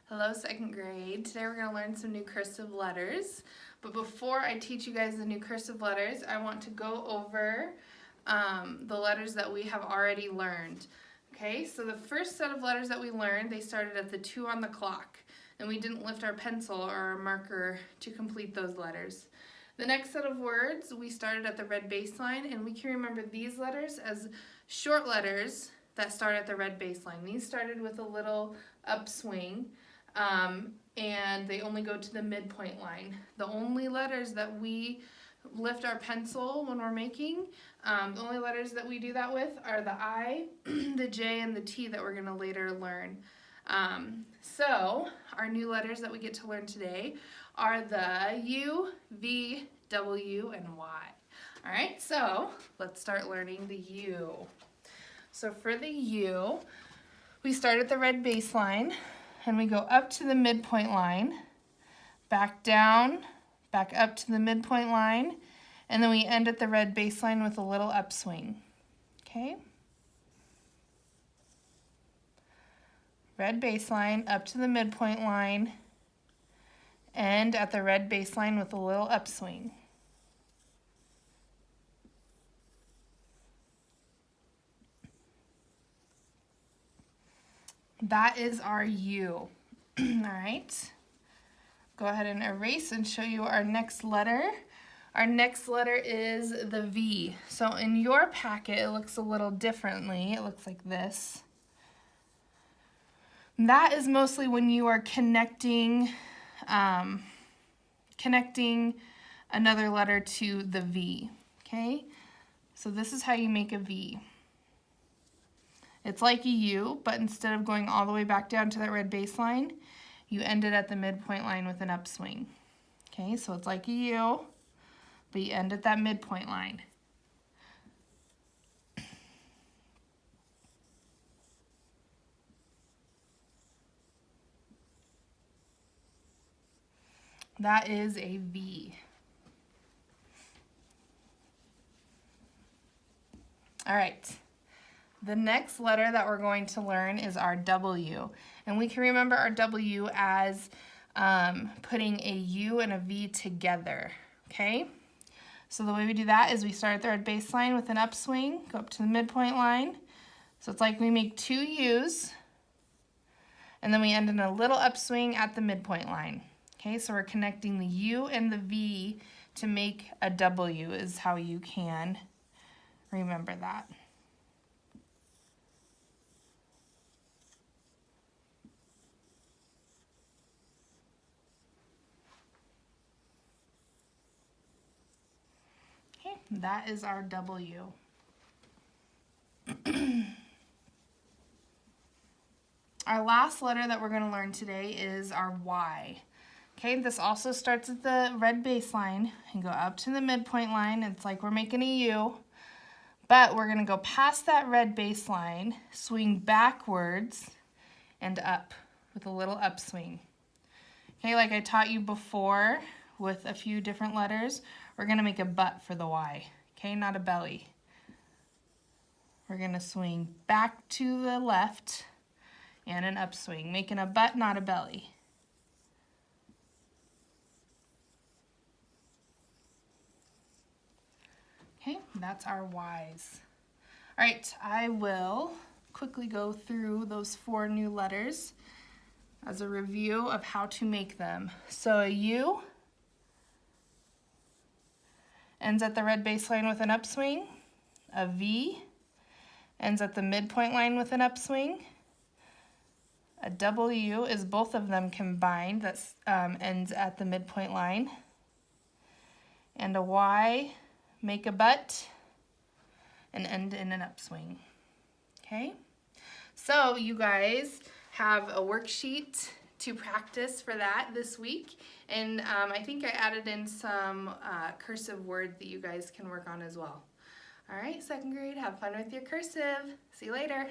Hello, second grade. Today we're going to learn some new cursive letters. But before I teach you guys the new cursive letters, I want to go over the letters that we have already learned. Okay, so the first set of letters that we learned, they started at the 2 on the clock. And we didn't lift our pencil or our marker to complete those letters. The next set of words, we started at the red baseline, and we can remember these letters as short letters that start at the red baseline. These started with a little upswing. And they only go to the midpoint line. The only letters that we lift our pencil when we're making, the only letters that we do that with are the I, the J, and the T that we're going to later learn. So our new letters that we get to learn today are the U, V, W, and Y. All right, so let's start learning the U. So for the U, we start at the red baseline. And we go up to the midpoint line, back down, back up to the midpoint line, and then we end at the red baseline with a little upswing. Okay? Red baseline, up to the midpoint line, end at the red baseline with a little upswing. That is our U. All right. Go ahead and erase and show you our next letter. Our next letter is the V. So in your packet, it looks a little differently. It looks like this. That is mostly when you are connecting another letter to the V. Okay? So this is how you make a V. It's like a U, but instead of going all the way back down to that red baseline, you end it at the midpoint line with an upswing. Okay, so it's like a U, but you end at that midpoint line. That is a V. All right. The next letter that we're going to learn is our W. And we can remember our W as putting a U and a V together, okay? So the way we do that is we start at the red baseline with an upswing, go up to the midpoint line. So it's like we make two U's, and then we end in a little upswing at the midpoint line. Okay, so we're connecting the U and the V to make a W is how you can remember that. That is our W. Our last letter that we're going to learn today is our Y. Okay, this also starts at the red baseline and go up to the midpoint line. It's like we're making a U, but we're going to go past that red baseline, swing backwards and up with a little upswing. Okay, like I taught you before with a few different letters, we're going to make a butt for the Y, okay, not a belly. We're going to swing back to the left and an upswing, making a butt, not a belly. Okay, that's our Y's. All right, I will quickly go through those 4 new letters as a review of how to make them. So a U ends at the red baseline with an upswing. A V ends at the midpoint line with an upswing. A W is both of them combined, that ends at the midpoint line. And a Y, make a butt and end in an upswing. Okay? So you guys have a worksheet to practice for that this week. And I think I added in some cursive words that you guys can work on as well. All right, second grade, have fun with your cursive. See you later.